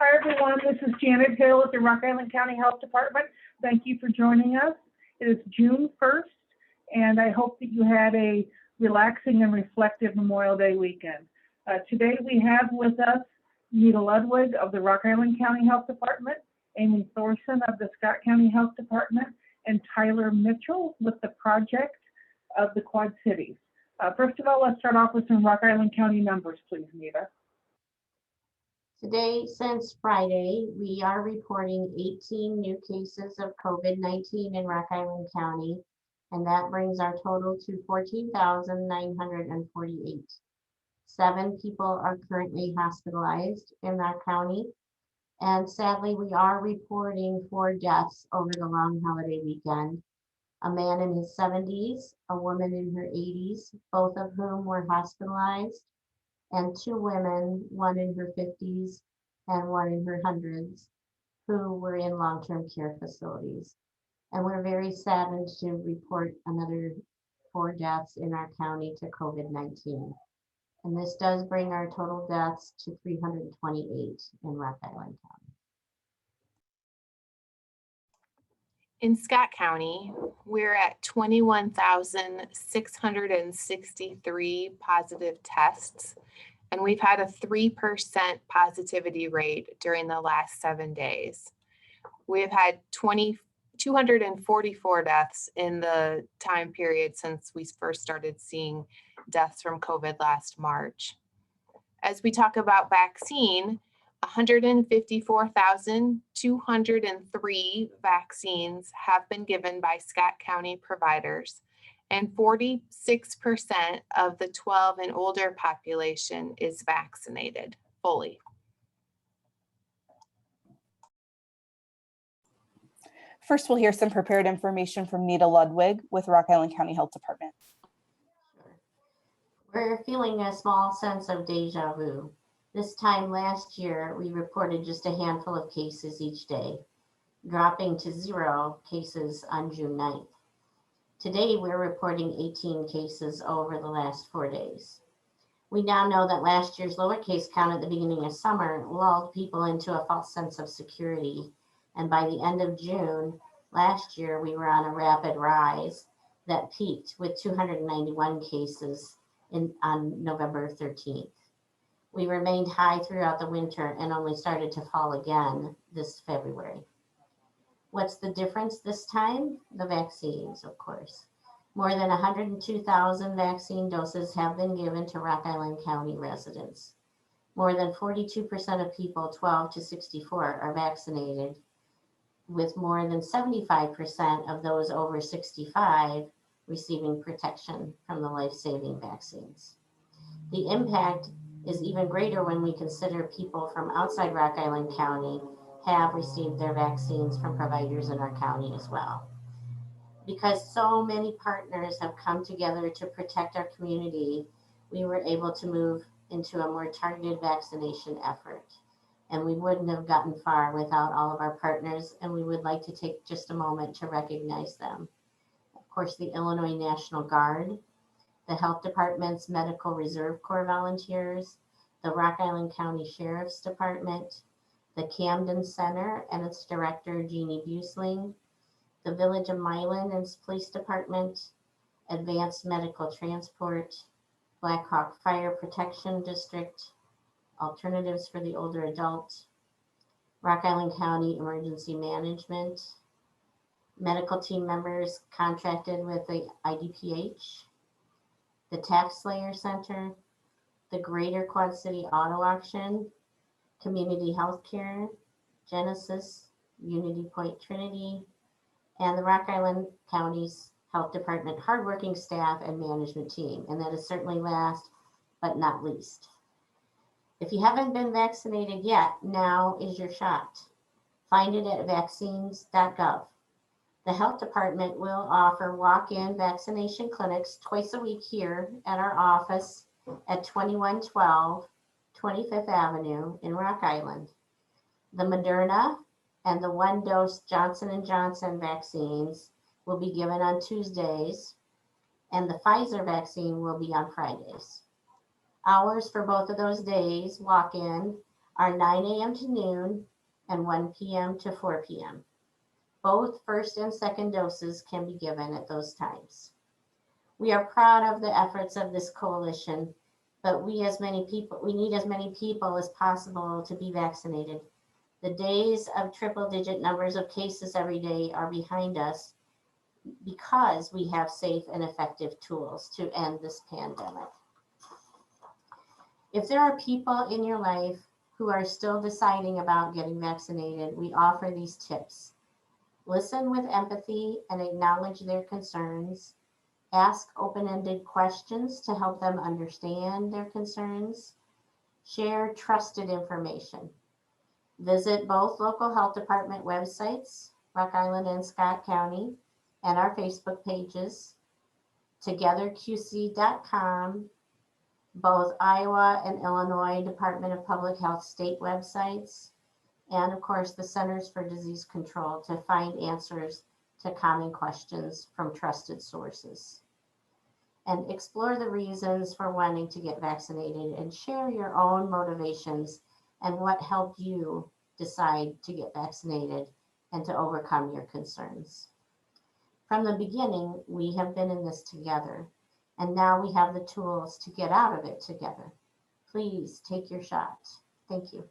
Hi, everyone. This is Janet Hill at the Rock Island County Health Department. Thank you for joining us. It is June 1st, and I hope that you had a relaxing and reflective Memorial Day weekend. Today we have with us Nita Ludwig of the Rock Island County Health Department, Amy Thoreson of the Scott County Health Department, and Tyler Mitchell with the project of the Quad Cities. First of all, let's start off with some Rock Island County numbers, please, Nita. Today, since Friday, we are reporting 18 new cases of COVID-19 in Rock Island County, and that brings our total to 14,948. 7 people are currently hospitalized in our county, and sadly, we are reporting 4 deaths over the long holiday weekend. A man in his 70s, a woman in her 80s, both of whom were hospitalized, and 2 women, one in her 50s and one in her 100s, who were in long-term care facilities. And we're very saddened to report another 4 deaths in our county to COVID-19. And this does bring our total deaths to 328 in Rock Island County. In Scott County, we're at 21,663 positive tests, and we've had a 3% positivity rate during the last 7 days. We've had 244 deaths in the time period since we first started seeing deaths from COVID last March. As we talk about vaccine, 154,203 vaccines have been given by Scott County providers, and 46% of the 12 and older population is vaccinated fully. First, we'll hear some prepared information from Nita Ludwig with Rock Island County Health Department. We're feeling a small sense of deja vu. This time last year, we reported just a handful of cases each day, dropping to 0 cases on June 9th. Today, we're reporting 18 cases over the last 4 days. We now know that last year's lower case count at the beginning of summer lulled people into a false sense of security. And by the end of June last year, we were on a rapid rise that peaked with 291 cases on November 13th. We remained high throughout the winter and only started to fall again this February. What's the difference this time? The vaccines, of course. More than 102,000 vaccine doses have been given to Rock Island County residents. More than 42% of people 12 to 64 are vaccinated, with more than 75% of those over 65 receiving protection from the life-saving vaccines. The impact is even greater when we consider people from outside Rock Island County have received their vaccines from providers in our county as well. Because so many partners have come together to protect our community, we were able to move into a more targeted vaccination effort. And we wouldn't have gotten far without all of our partners, and we would like to take just a moment to recognize them. Of course, the Illinois National Guard, the Health Department's Medical Reserve Corps volunteers, the Rock Island County Sheriff's Department, the Camden Center and its director, Jeannie Busling, the Village of Milan and its Police Department, Advanced Medical Transport, Black Hawk Fire Protection District, Alternatives for the Older Adult, Rock Island County Emergency Management, medical team members contracted with the IDPH, the Tax Slayer Center, the Greater Quad City Auto Auction, Community Healthcare, Genesis, Unity Point Trinity, and the Rock Island County's Health Department hardworking staff and management team. And that is certainly last but not least. If you haven't been vaccinated yet, now is your shot. Find it at vaccines.gov. The health department will offer walk-in vaccination clinics twice a week here at our office at 2112 25th Avenue in Rock Island. The Moderna and the 1-dose Johnson & Johnson vaccines will be given on Tuesdays, and the Pfizer vaccine will be on Fridays. Hours for both of those days walk-in are 9 a.m. to noon and 1 p.m. to 4 p.m. Both first and second doses can be given at those times. We are proud of the efforts of this coalition, but we need as many people as possible to be vaccinated. The days of triple-digit numbers of cases every day are behind us because we have safe and effective tools to end this pandemic. If there are people in your life who are still deciding about getting vaccinated, we offer these tips. Listen with empathy and acknowledge their concerns. Ask open-ended questions to help them understand their concerns. Share trusted information. Visit both local health department websites, Rock Island and Scott County, and our Facebook pages, togetherqc.com, both Iowa and Illinois Department of Public Health state websites, and of course the Centers for Disease Control to find answers to common questions from trusted sources. And explore the reasons for wanting to get vaccinated and share your own motivations and what helped you decide to get vaccinated and to overcome your concerns. From the beginning, we have been in this together, and now we have the tools to get out of it together. Please take your shot. Thank you.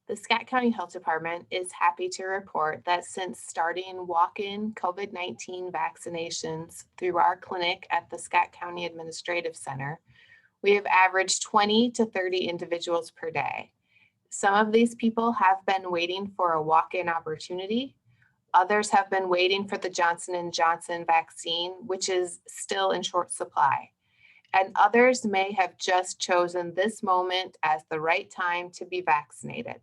The Scott County Health Department is happy to report that since starting walk-in COVID-19 vaccinations through our clinic at the Scott County Administrative Center, we have averaged 20 to 30 individuals per day. Some of these people have been waiting for a walk-in opportunity. Others have been waiting for the Johnson & Johnson vaccine, which is still in short supply. And others may have just chosen this moment as the right time to be vaccinated.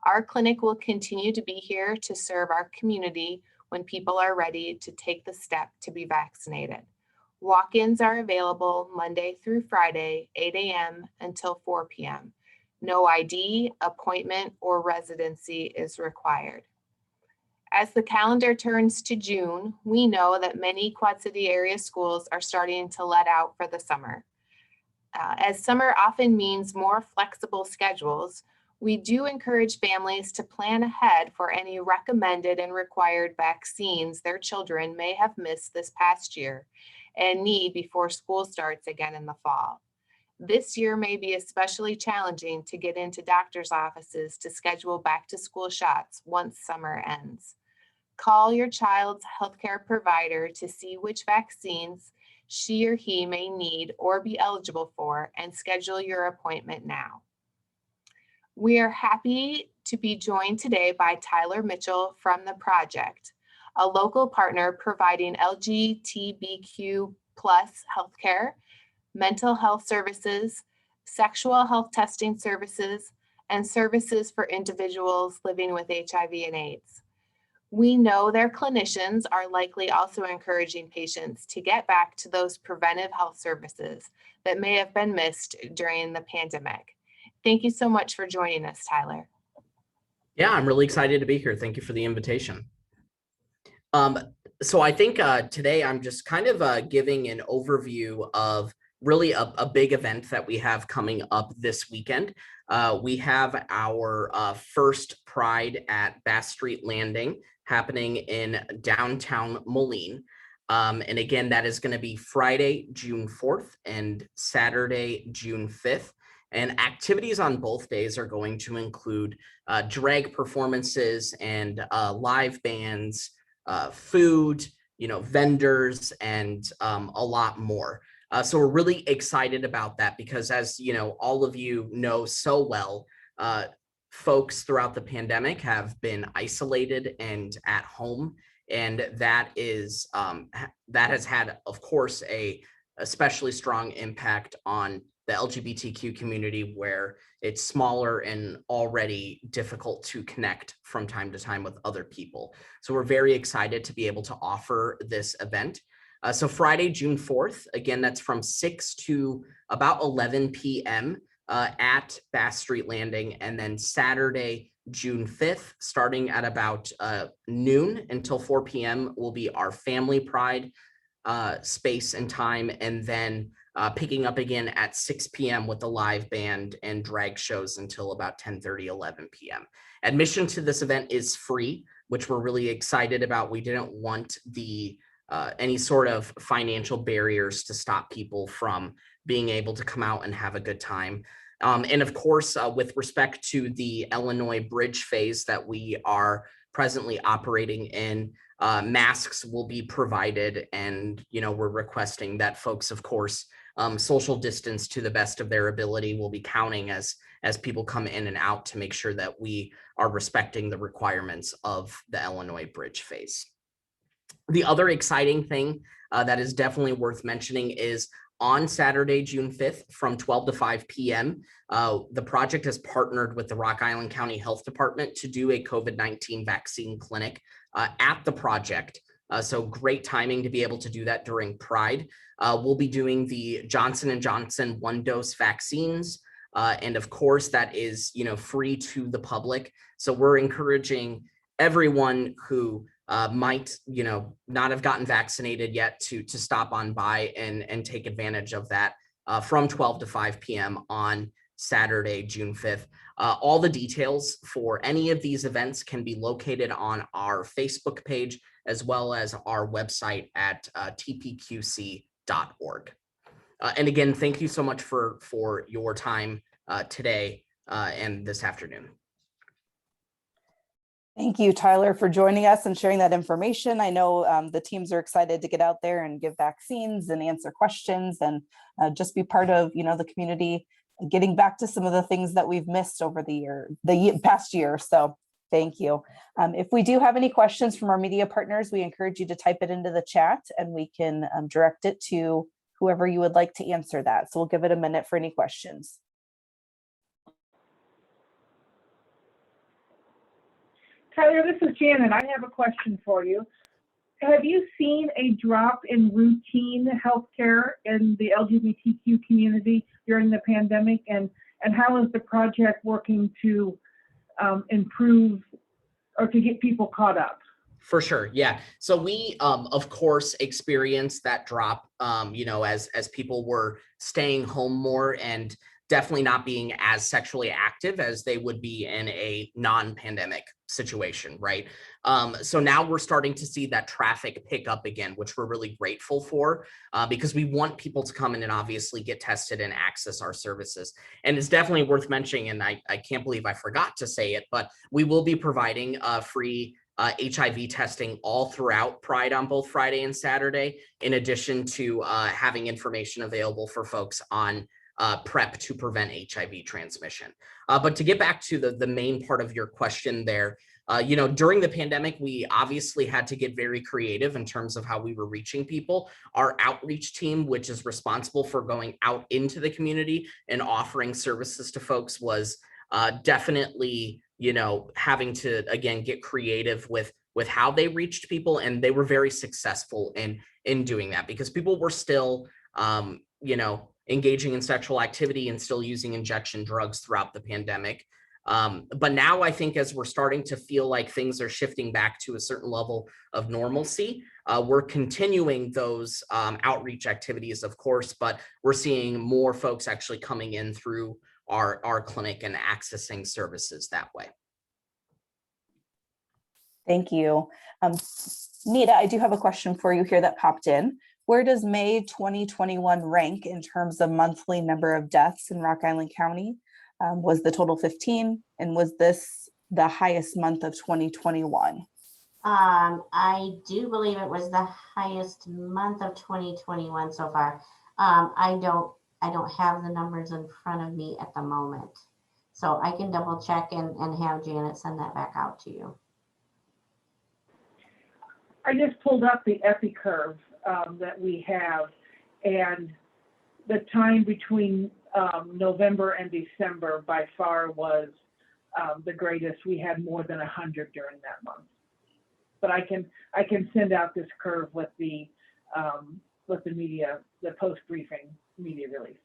Our clinic will continue to be here to serve our community when people are ready to take the step to be vaccinated. Walk-ins are available Monday through Friday, 8 a.m. until 4 p.m. No ID, appointment, or residency is required. As the calendar turns to June, we know that many Quad City area schools are starting to let out for the summer. As summer often means more flexible schedules, we do encourage families to plan ahead for any recommended and required vaccines their children may have missed this past year and need before school starts again in the fall. This year may be especially challenging to get into doctor's offices to schedule back to school shots once summer ends. Call your child's healthcare provider to see which vaccines she or he may need or be eligible for and schedule your appointment now. We are happy to be joined today by Tyler Mitchell from The Project, a local partner providing LGBTQ+ healthcare, mental health services, sexual health testing services, and services for individuals living with HIV and AIDS. We know their clinicians are likely also encouraging patients to get back to those preventive health services that may have been missed during the pandemic. Thank you so much for joining us, Tyler. Yeah, I'm really excited to be here. Thank you for the invitation. So I think today I'm just kind of giving an overview of really a big event that we have coming up this weekend. We have our first Pride at Bass Street Landing happening in downtown Moline. And again, that is going to be Friday, June 4th and Saturday, June 5th. And activities on both days are going to include drag performances and live bands, food, vendors, and a lot more. So we're really excited about that because, as all of you know so well, folks throughout the pandemic have been isolated and at home, and that has had, of course, a especially strong impact on the LGBTQ community, where it's smaller and already difficult to connect from time to time with other people. So we're very excited to be able to offer this event. So Friday, June 4th, again, that's from 6 to about 11 p.m. At Bass Street Landing. And then Saturday, June 5th, starting at about noon until 4 p.m. will be our Family Pride space and time. And then picking up again at 6 p.m. with the live band and drag shows until about 10:30, 11 p.m. Admission to this event is free, which we're really excited about. We didn't want any sort of financial barriers to stop people from being able to come out and have a good time. And of course, with respect to the Illinois bridge phase that we are presently operating in, masks will be provided, and we're requesting that folks, of course, social distance to the best of their ability. Will be counting as people come in and out to make sure that we are respecting the requirements of the Illinois bridge phase. The other exciting thing that is definitely worth mentioning is on Saturday, June 5th from 12 to 5 p.m., the project has partnered with the Rock Island County Health Department to do a COVID-19 vaccine clinic at the project. So great timing to be able to do that during Pride. We'll be doing the Johnson & Johnson one-dose vaccines. And of course, that is, free to the public. So we're encouraging everyone who might, not have gotten vaccinated yet to stop on by and take advantage of that from 12 to 5 p.m. on Saturday, June 5th. All the details for any of these events can be located on our Facebook page, as well as our website at tpqc.org. And again, thank you so much for your time today and this afternoon. Thank you, Tyler, for joining us and sharing that information. I know the teams are excited to get out there and give vaccines and answer questions and just be part of, the community, getting back to some of the things that we've missed over the past year. So thank you. If we do have any questions from our media partners, we encourage you to type it into the chat and we can direct it to whoever you would like to answer that. So we'll give it a minute for any questions. Tyler, this is Janet. I have a question for you. Have you seen a drop in routine healthcare in the LGBTQ community during the pandemic? And how is the project working to improve or to get people caught up? For sure. Yeah. So we, of course, experienced that drop, as people were staying home more and definitely not being as sexually active as they would be in a non-pandemic situation, right? So now we're starting to see that traffic pick up again, which we're really grateful for because we want people to come in and obviously get tested and access our services. And it's definitely worth mentioning, and I can't believe I forgot to say it, but we will be providing free HIV testing all throughout Pride on both Friday and Saturday, in addition to having information available for folks on PrEP to prevent HIV transmission. But to get back to the main part of your question there, during the pandemic, we obviously had to get very creative in terms of how we were reaching people. Our outreach team, which is responsible for going out into the community and offering services to folks, was definitely, having to, again, get creative with how they reached people. And they were very successful in doing that because people were still, engaging in sexual activity and still using injection drugs throughout the pandemic. But now I think as we're starting to feel like things are shifting back to a certain level of normalcy, we're continuing those outreach activities, of course, but we're seeing more folks actually coming in through our clinic and accessing services that way. Thank you. Nita, I do have a question for you here that popped in. Where does May 2021 rank in terms of monthly number of deaths in Rock Island County? Was the total 15? And was this the highest month of 2021? I do believe it was the highest month of 2021 so far. I don't have the numbers in front of me at the moment. So I can double check and have Janet send that back out to you. I just pulled up the epi curve that we have, and the time between November and December by far was the greatest. We had more than 100 during that month. But I can send out this curve with the media, the post briefing media release.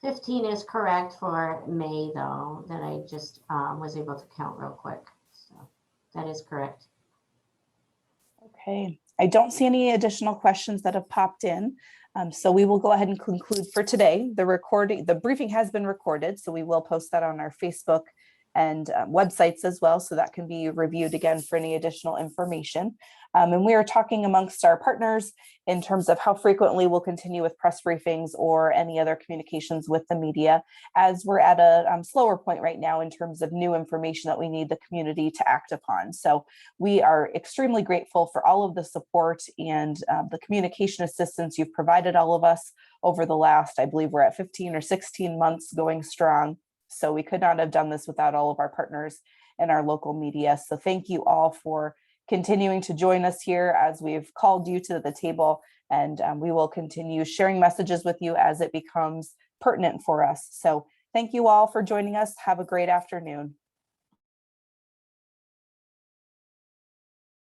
$15 is correct for May, though, that I just was able to count real quick. So that is correct. Okay, I don't see any additional questions that have popped in. So we will go ahead and conclude for today. The briefing has been recorded, so we will post that on our Facebook and websites as well, so that can be reviewed again for any additional information. And we are talking amongst our partners in terms of how frequently we'll continue with press briefings or any other communications with the media, as we're at a slower point right now in terms of new information that we need the community to act upon. So we are extremely grateful for all of the support and the communication assistance you've provided all of us over the last, I believe we're at 15 or 16 months going strong. So we could not have done this without all of our partners and our local media. So thank you all for continuing to join us here as we've called you to the table, and we will continue sharing messages with you as it becomes pertinent for us. So thank you all for joining us. Have a great afternoon.